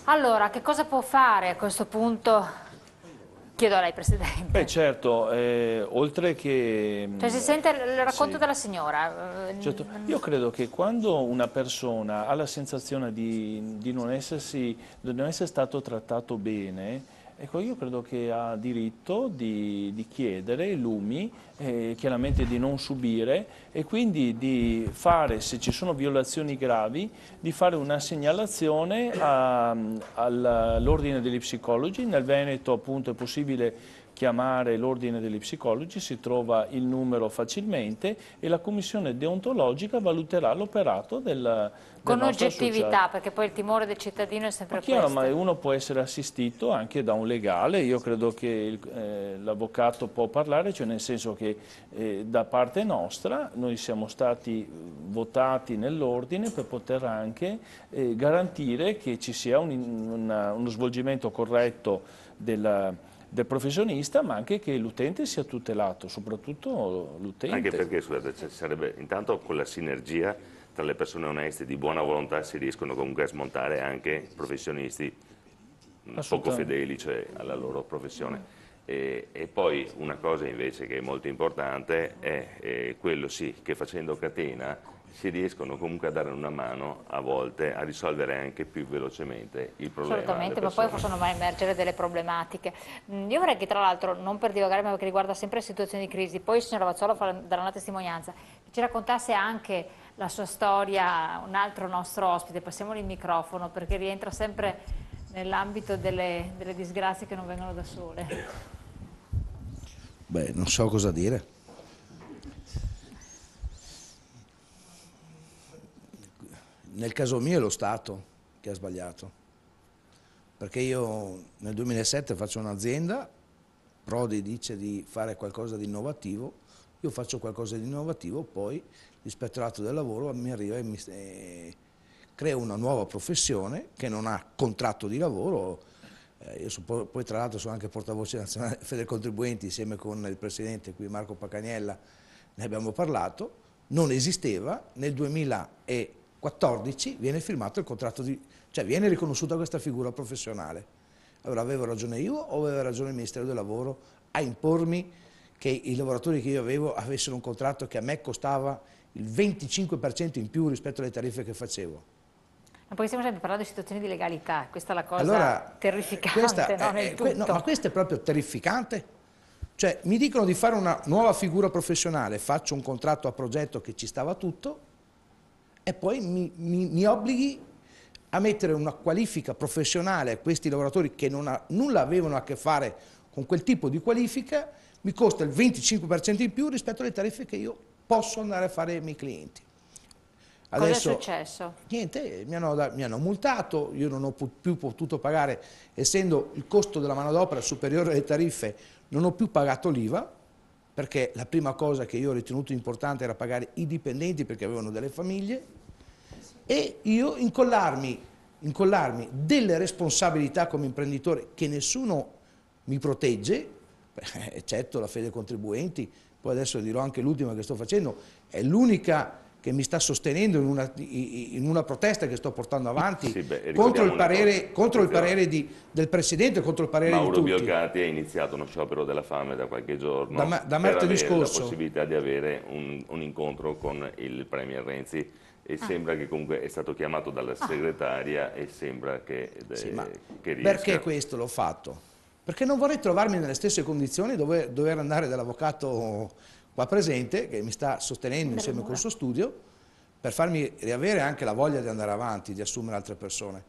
Allora, che cosa può fare a questo punto? Chiedo a lei, Presidente. Beh, certo, oltre che... Cioè, si sente il racconto sì. della signora. Certo, io credo che quando una persona ha la sensazione di di non essere stato trattato bene, ecco, io credo che ha diritto di chiedere lumi, chiaramente di non subire e quindi di fare, se ci sono violazioni gravi, di fare una segnalazione all'ordine degli psicologi. Nel Veneto appunto è possibile chiamare l'ordine degli psicologi, si trova il numero facilmente e la commissione deontologica valuterà l'operato del Con nostro oggettività, associato. perché poi il timore del cittadino è Ma sempre chiaro, ma questo. uno può essere assistito anche da un legale, io credo che l'avvocato può parlare, cioè nel senso che da parte nostra noi siamo stati votati nell'ordine per poter anche garantire che ci sia uno svolgimento corretto del professionista, ma anche che l'utente sia tutelato, soprattutto Anche l'utente. perché, scusate, sarebbe intanto con la sinergia tra le persone oneste di buona volontà si riescono comunque a smontare anche professionisti poco Assolutamente. fedeli, cioè alla loro professione. E poi una cosa invece che è molto importante è quello sì, che facendo catena si riescono comunque a dare una mano a volte a risolvere anche più velocemente il problema alle Assolutamente, ma poi persone. possono mai emergere delle problematiche. Io vorrei che tra l'altro, non per divagare, ma perché riguarda sempre situazioni di crisi, poi il signor Ravazzola darà una testimonianza, che ci raccontasse anche la sua storia, un altro nostro ospite, passiamogli il microfono perché rientra sempre nell'ambito delle disgrazie che non vengono da sole. Beh, non so cosa dire. Nel caso mio è lo Stato che ha sbagliato, perché io nel 2007 faccio un'azienda, Prodi dice di fare qualcosa di innovativo, io faccio qualcosa di innovativo, poi l'ispettorato del lavoro mi arriva e crea una nuova professione che non ha contratto di lavoro. Poi tra l'altro sono anche portavoce nazionale Federcontribuenti, insieme con il presidente qui Marco Paganiella ne abbiamo parlato, non esisteva, nel 2014 viene firmato il contratto cioè viene riconosciuta questa figura professionale. Allora avevo ragione io o aveva ragione il Ministero del Lavoro a impormi che i lavoratori che io avevo avessero un contratto che a me costava il 25% in più rispetto alle tariffe che facevo? Ma poi stiamo sempre parlando di situazioni di legalità, questa è la cosa Allora, terrificante, no, nel no, tutto. ma questo è proprio terrificante. Cioè, mi dicono di fare una nuova figura professionale, faccio un contratto a progetto che ci stava tutto e poi mi obblighi a mettere una qualifica professionale a questi lavoratori che nulla avevano a che fare con quel tipo di qualifica, mi costa il 25% in più rispetto alle tariffe che io posso andare a fare ai miei clienti. Cosa è Adesso, successo? niente, mi hanno multato, io non ho più potuto pagare, essendo il costo della manodopera superiore alle tariffe, non ho più pagato l'IVA, perché la prima cosa che io ho ritenuto importante era pagare i dipendenti perché avevano delle famiglie, e io incollarmi delle responsabilità come imprenditore che nessuno mi protegge, eccetto la Federcontribuenti, poi adesso dirò anche l'ultima che sto facendo, è l'unica che mi sta sostenendo in una protesta che sto portando avanti Sì, beh, contro il ricordiamo una parere, cosa, attenzione. del Presidente, contro il parere di Mauro tutti. Biolcati ha iniziato uno sciopero della fame da qualche giorno Da per martedì avere la scorso. possibilità di avere un incontro con il Premier Renzi e sembra che comunque è stato chiamato dalla segretaria e sembra Sì, ma che riesca. perché questo l'ho fatto? Perché non vorrei trovarmi nelle stesse condizioni dove dover andare dall'avvocato qua presente, che mi sta sostenendo insieme col suo studio, per farmi riavere anche la voglia di andare avanti, di assumere altre persone.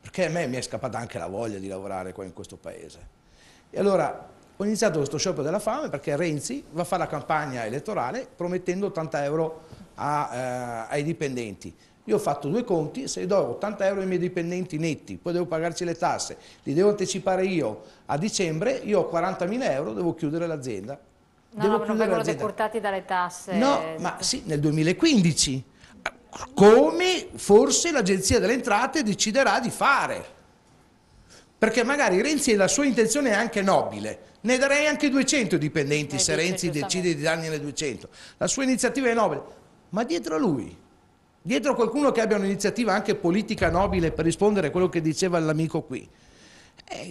Perché a me mi è scappata anche la voglia di lavorare qua in questo paese. E allora ho iniziato questo sciopero della fame perché Renzi va a fare la campagna elettorale promettendo 80 euro ai dipendenti. Io ho fatto due conti, se do 80 euro ai miei dipendenti netti, poi devo pagarci le tasse, li devo anticipare io a dicembre, io ho 40.000 euro, devo chiudere l'azienda. Non vengono decurtati dalle tasse? No, ma sì, nel 2015, come forse l'Agenzia delle Entrate deciderà di fare. Perché magari Renzi la sua intenzione è anche nobile, ne darei anche 200 dipendenti se Dice Renzi decide di dargliene 200. La sua iniziativa è nobile, ma dietro a lui dietro qualcuno che abbia un'iniziativa anche politica nobile per rispondere a quello che diceva l'amico qui.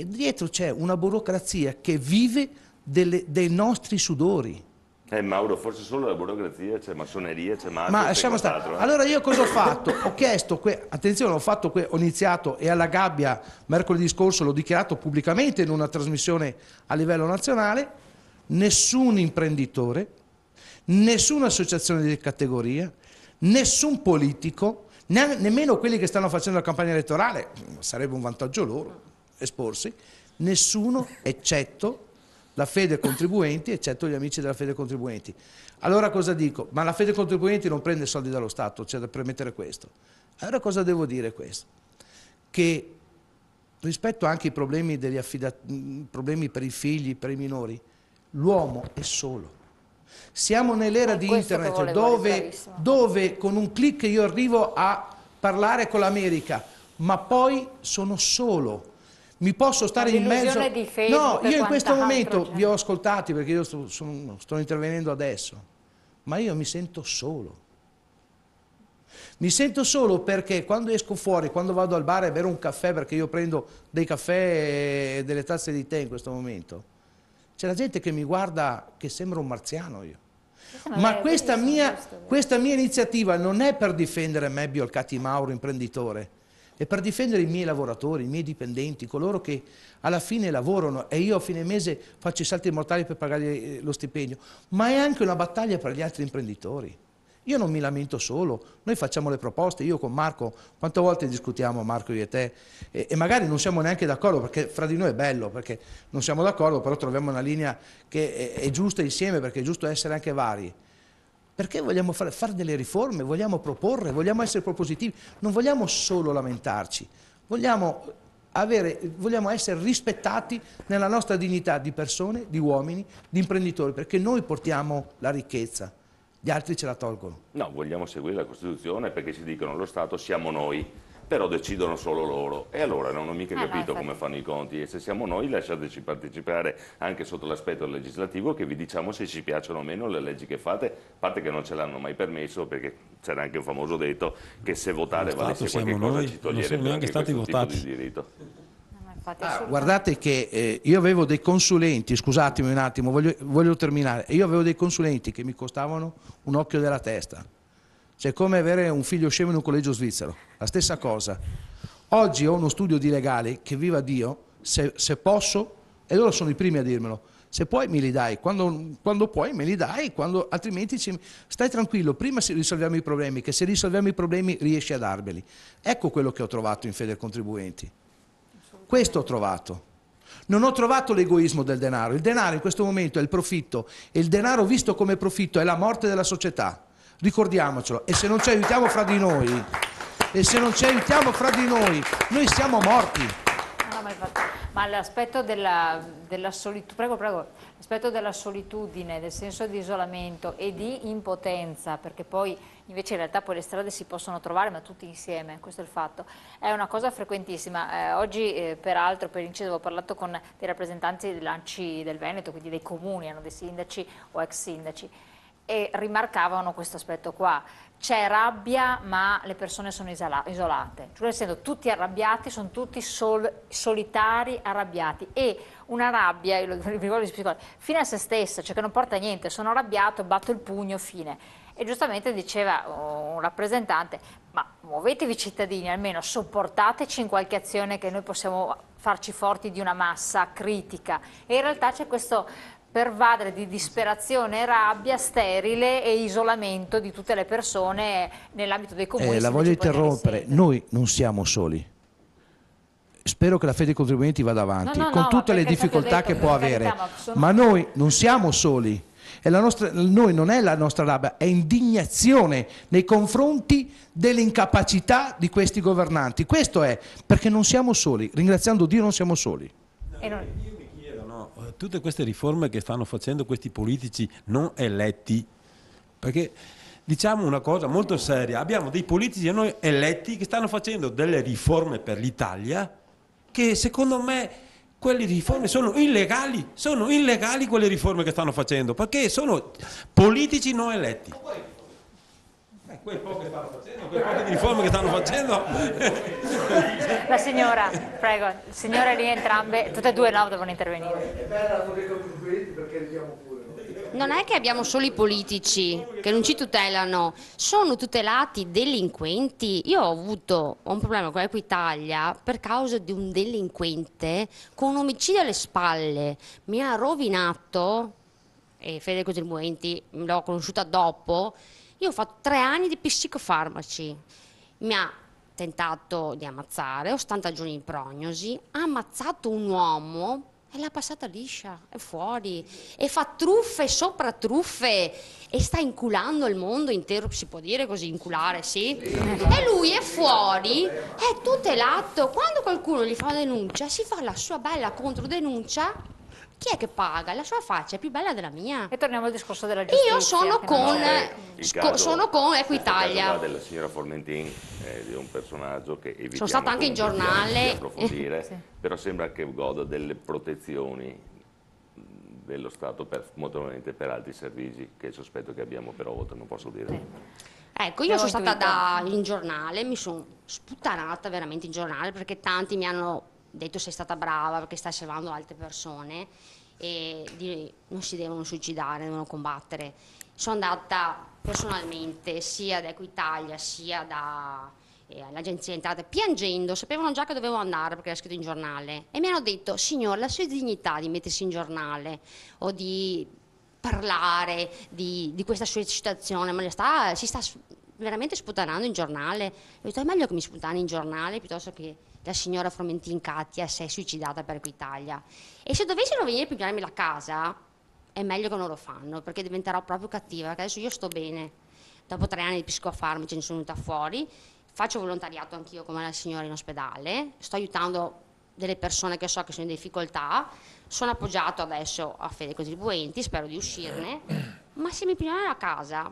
Dietro c'è una burocrazia che vive dei nostri sudori. Mauro, forse solo la burocrazia, c'è massoneria, c'è mafia, Ma lasciamo stare. Allora io cosa ho fatto? Ho chiesto, attenzione, ho iniziato e alla Gabbia mercoledì scorso l'ho dichiarato pubblicamente in una trasmissione a livello nazionale, nessun imprenditore, nessuna associazione di categoria, nessun politico, nemmeno quelli che stanno facendo la campagna elettorale, sarebbe un vantaggio loro esporsi, nessuno eccetto la Fede Contribuenti, eccetto gli amici della Fede Contribuenti. Allora cosa dico? Ma la Fede Contribuenti non prende soldi dallo Stato, c'è da premettere questo. Allora cosa devo dire questo? Che rispetto anche ai problemi, problemi per i figli, per i minori, l'uomo è solo. Siamo nell'era di internet dove con un clic io arrivo a parlare con l'America, ma poi sono solo. Mi posso stare in mezzo... di Facebook. No, io in questo momento vi ho ascoltati perché io sto intervenendo adesso, ma io mi sento solo. Mi sento solo perché quando esco fuori, quando vado al bar a bere un caffè, perché io prendo dei caffè e delle tazze di tè in questo momento, c'è la gente che mi guarda che sembra un marziano io. Ma questa mia iniziativa non è per difendere me, Biolcati Mauro, imprenditore, è per difendere i miei lavoratori, i miei dipendenti, coloro che alla fine lavorano e io a fine mese faccio i salti mortali per pagare lo stipendio, ma è anche una battaglia per gli altri imprenditori. Io non mi lamento solo, noi facciamo le proposte, io con Marco, quante volte discutiamo Marco io e te, e magari non siamo neanche d'accordo, perché fra di noi è bello, perché non siamo d'accordo, però troviamo una linea che è giusta insieme, perché è giusto essere anche vari. Perché vogliamo fare delle riforme, vogliamo proporre, vogliamo essere propositivi, non vogliamo solo lamentarci, vogliamo essere rispettati nella nostra dignità di persone, di uomini, di imprenditori, perché noi portiamo la ricchezza, gli altri ce la tolgono. No, vogliamo seguire la Costituzione perché ci dicono lo Stato siamo noi, però decidono solo loro. E allora non ho mica capito come fanno i conti, e se siamo noi lasciateci partecipare anche sotto l'aspetto legislativo, che vi diciamo se ci piacciono o meno le leggi che fate, a parte che non ce l'hanno mai permesso, perché c'era anche un famoso detto che se votare valesse qualche cosa ci toglierebbe anche questo tipo di diritto. Guardate che io avevo dei consulenti, scusatemi un attimo, voglio terminare, io avevo dei consulenti che mi costavano un occhio della testa. Cioè come avere un figlio scemo in un collegio svizzero, la stessa cosa. Oggi ho uno studio di legale che, viva Dio, se posso, e loro sono i primi a dirmelo, se puoi me li dai, quando puoi me li dai, altrimenti stai tranquillo, prima risolviamo i problemi, che se risolviamo i problemi riesci a darveli. Ecco quello che ho trovato in Fede Contribuenti. Questo ho trovato. Non ho trovato l'egoismo del denaro. Il denaro in questo momento è il profitto, e il denaro visto come profitto è la morte della società. Ricordiamocelo, e se non ci aiutiamo fra di noi, noi siamo morti. Ma l'aspetto della solitudine, del senso di isolamento e di impotenza, perché poi invece in realtà poi le strade si possono trovare, ma tutti insieme, questo è il fatto, è una cosa frequentissima. Oggi peraltro per inciso avevo parlato con dei rappresentanti dell'ANCI del Veneto, quindi dei comuni, hanno dei sindaci o ex sindaci, e rimarcavano questo aspetto qua. C'è rabbia, ma le persone sono isolate, cioè essendo tutti arrabbiati, sono tutti solitari, arrabbiati, e una rabbia, io lo ricordo di psicologi, fine a se stessa, cioè che non porta a niente, sono arrabbiato, batto il pugno, fine. E giustamente diceva un rappresentante, ma muovetevi cittadini, almeno sopportateci in qualche azione che noi possiamo farci forti di una massa critica. E in realtà c'è questo pervadere di disperazione, rabbia sterile e isolamento di tutte le persone nell'ambito dei comuni. La voglio interrompere, noi non siamo soli. Spero che la Fede Contribuenti vada avanti, con tutte le difficoltà che può avere, ma noi non siamo soli. E noi non è la nostra rabbia, è indignazione nei confronti dell'incapacità di questi governanti. Questo è, perché non siamo soli, ringraziando Dio non siamo soli. Tutte queste riforme che stanno facendo questi politici non eletti, perché diciamo una cosa molto seria, abbiamo dei politici non eletti che stanno facendo delle riforme per l'Italia che secondo me quelle riforme sono illegali quelle riforme che stanno facendo, perché sono politici non eletti. quei pochi stanno facendo, quei pochi di riforme che stanno facendo. La signora, prego, signore lì entrambe, tutte e due no, devono intervenire. Non è che abbiamo solo i politici che non ci tutelano, sono tutelati delinquenti. Io ho avuto un problema con Equitalia per causa di un delinquente con un omicidio alle spalle. Mi ha rovinato, e Fede Contribuenti l'ho conosciuta dopo. Io ho fatto 3 anni di psicofarmaci, mi ha tentato di ammazzare, 80 giorni in prognosi, ha ammazzato un uomo e l'ha passata liscia, è fuori, e fa truffe sopra truffe e sta inculando il mondo intero, si può dire così, inculare, sì? E lui è fuori, è tutelato, quando qualcuno gli fa una denuncia, si fa la sua bella controdenuncia. Chi è che paga? La sua faccia è più bella della mia. E torniamo al discorso della giustizia. Io sono con, sono con Equitalia. Il caso della signora Formentin di un personaggio che evitiamo, sono stata anche in giornale. Di approfondire, Sì. però sembra che goda delle protezioni dello Stato molto probabilmente per altri servizi che sospetto che abbiamo, però oltre non posso dire. Ecco, io sono Abbiamo stata in giornale, mi sono sputtanata veramente in giornale perché tanti mi hanno detto sei stata brava perché stai salvando altre persone e non si devono suicidare, devono combattere. Sono andata personalmente sia da Equitalia sia all'agenzia entrate piangendo, sapevano già che dovevo andare perché era scritto in giornale e mi hanno detto signor, la sua dignità di mettersi in giornale o di parlare di questa sua situazione, ma si sta veramente sputtanando in giornale. Ho detto è meglio che mi sputtani in giornale piuttosto che la signora Formentin Katia si è suicidata per Equitalia. E se dovessero venire a pigliarmi la casa è meglio che non lo fanno perché diventerò proprio cattiva, perché adesso io sto bene, dopo 3 anni di psicofarmaci ne sono venuta fuori, faccio volontariato anch'io come la signora in ospedale, sto aiutando delle persone che so che sono in difficoltà, sono appoggiato adesso a Fede Contribuenti, spero di uscirne, ma se mi pigliano la casa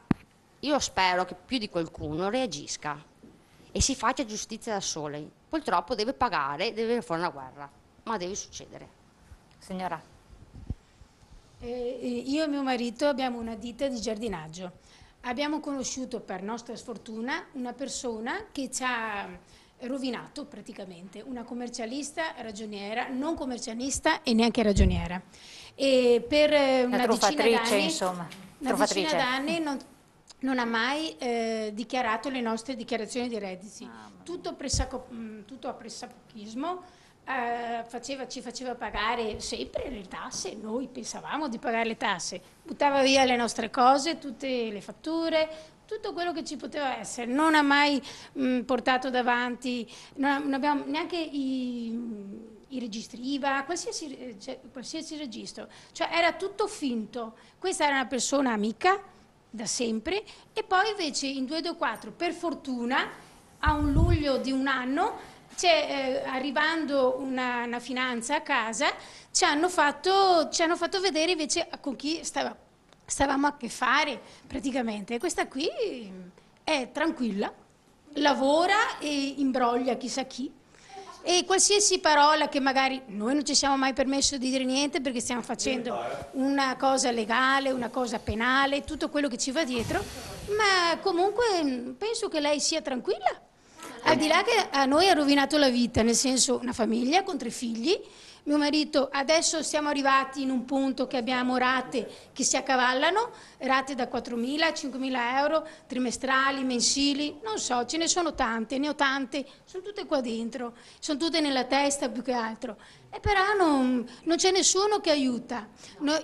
io spero che più di qualcuno reagisca e si faccia giustizia da sole. Purtroppo deve pagare, deve fare una guerra, ma deve succedere. Signora. Io e mio marito abbiamo una ditta di giardinaggio. Abbiamo conosciuto per nostra sfortuna una persona che ci ha rovinato praticamente, una commercialista ragioniera, non commercialista e neanche ragioniera. E per una decina d'anni, insomma. una decina d'anni non ha mai dichiarato le nostre dichiarazioni di redditi. Tutto a pressapochismo, ci faceva pagare sempre le tasse, noi pensavamo di pagare le tasse, buttava via le nostre cose, tutte le fatture, tutto quello che ci poteva essere. Non ha mai portato davanti, non abbiamo neanche i registri IVA, qualsiasi registro, cioè era tutto finto. Questa era una persona amica da sempre e poi invece in 224 per fortuna a un luglio di un anno arrivando una finanza a casa ci hanno fatto vedere invece con chi stavamo a che fare praticamente. Questa qui è tranquilla, lavora e imbroglia chissà chi e qualsiasi parola che magari noi non ci siamo mai permesso di dire niente perché stiamo facendo una cosa legale, una cosa penale, tutto quello che ci va dietro, ma comunque penso che lei sia tranquilla. Al di là che a noi ha rovinato la vita, nel senso una famiglia con 3 figli, mio marito, adesso siamo arrivati in un punto che abbiamo rate che si accavallano, rate da 4.000 a 5.000 euro, trimestrali, mensili, non so, ce ne sono tante, ne ho tante, sono tutte qua dentro, sono tutte nella testa più che altro. E però non c'è nessuno che aiuta.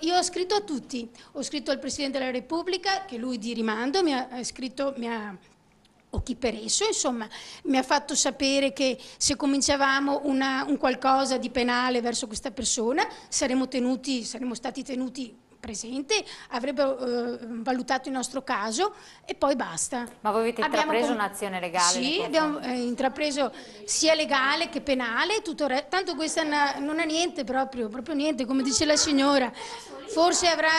Io ho scritto a tutti, ho scritto al Presidente della Repubblica, che lui di rimando o chi per esso, insomma, mi ha fatto sapere che se cominciavamo un qualcosa di penale verso questa persona saremmo stati tenuti presenti, avrebbero valutato il nostro caso e poi basta. Ma voi avete intrapreso un'azione legale? Sì, abbiamo intrapreso sia legale che penale, tanto questa non ha niente proprio niente, come dice la signora. forse avrà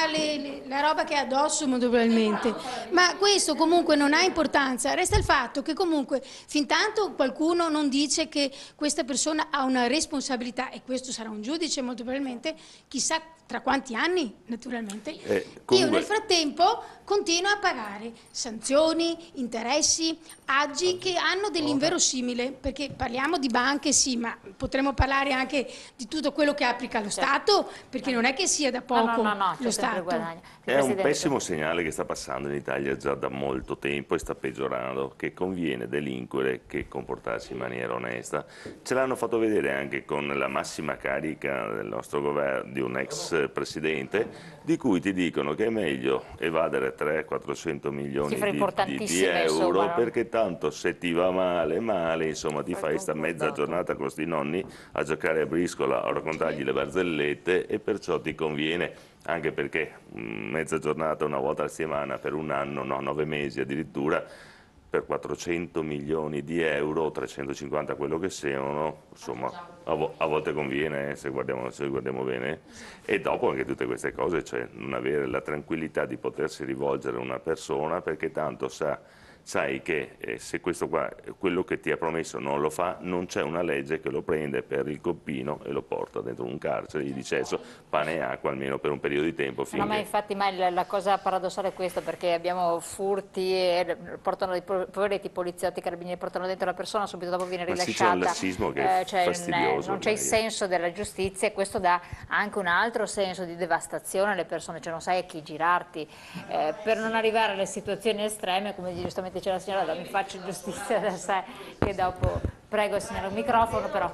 la roba che ha addosso molto probabilmente, ma questo comunque non ha importanza, resta il fatto che comunque fin tanto qualcuno non dice che questa persona ha una responsabilità, e questo sarà un giudice molto probabilmente, chissà tra quanti anni naturalmente, comunque... io nel frattempo continuo a pagare sanzioni, interessi, agi che hanno dell'inverosimile, perché parliamo di banche sì, ma potremmo parlare anche di tutto quello che applica lo Stato, perché non è che sia da poco lo Stato. È un pessimo segnale che sta passando in Italia già da molto tempo e sta peggiorando, che conviene delinquere che comportarsi in maniera onesta. Ce l'hanno fatto vedere anche con la massima carica del nostro governo, di un ex presidente, di cui ti dicono che è meglio evadere 300-400 milioni di euro, perché tanto se ti va male, insomma ti fai sta mezza giornata con sti nonni a giocare a briscola, a raccontargli le barzellette, e perciò ti conviene, anche perché mezza giornata una volta a settimana per un anno, no, 9 mesi addirittura, per 400 milioni di euro, 350 quello che siano, insomma a volte conviene, se guardiamo bene. E dopo anche tutte queste cose, cioè non avere la tranquillità di potersi rivolgere a una persona, perché tanto sai che se questo qua, quello che ti ha promesso non lo fa, non c'è una legge che lo prende per il coppino e lo porta dentro un carcere, gli dice adesso pane e acqua almeno per un periodo di tempo. No, ma infatti la cosa paradossale è questa, perché abbiamo furti e portano dei poveretti poliziotti, carabinieri, portano dentro la persona, subito dopo viene rilasciata. Sì, c'è un lassismo che è fastidioso. Non c'è il senso della giustizia, e questo dà anche un altro senso di devastazione alle persone, cioè non sai a chi girarti, per non arrivare alle situazioni estreme, come giustamente c'è la signora, mi faccio giustizia da sé, che dopo... Prego signora, il microfono però.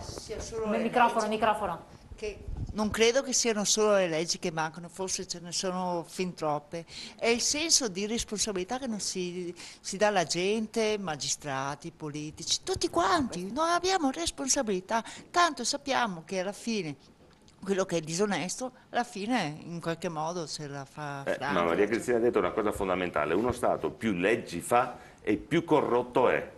Microfono. Che non credo che siano solo le leggi che mancano, forse ce ne sono fin troppe. È il senso di responsabilità che non si dà alla gente, magistrati, politici, tutti quanti. Noi abbiamo responsabilità, tanto sappiamo che alla fine... quello che è disonesto, alla fine in qualche modo se la fa franca. Ma Maria Cristina ha detto una cosa fondamentale: uno Stato più leggi fa e più corrotto è,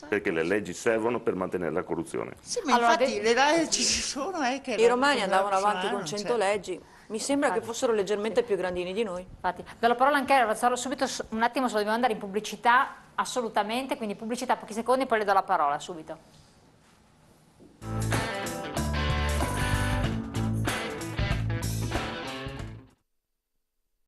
perché le leggi servono per mantenere la corruzione. Sì, ma allora, infatti le leggi ci sono, che i romani andavano avanti con 100 leggi. Mi sembra che fossero leggermente più grandini di noi. Infatti, do la parola anche a Razzaro subito, un attimo, se lo dobbiamo andare in pubblicità, assolutamente, quindi pubblicità, pochi secondi, poi le do la parola subito.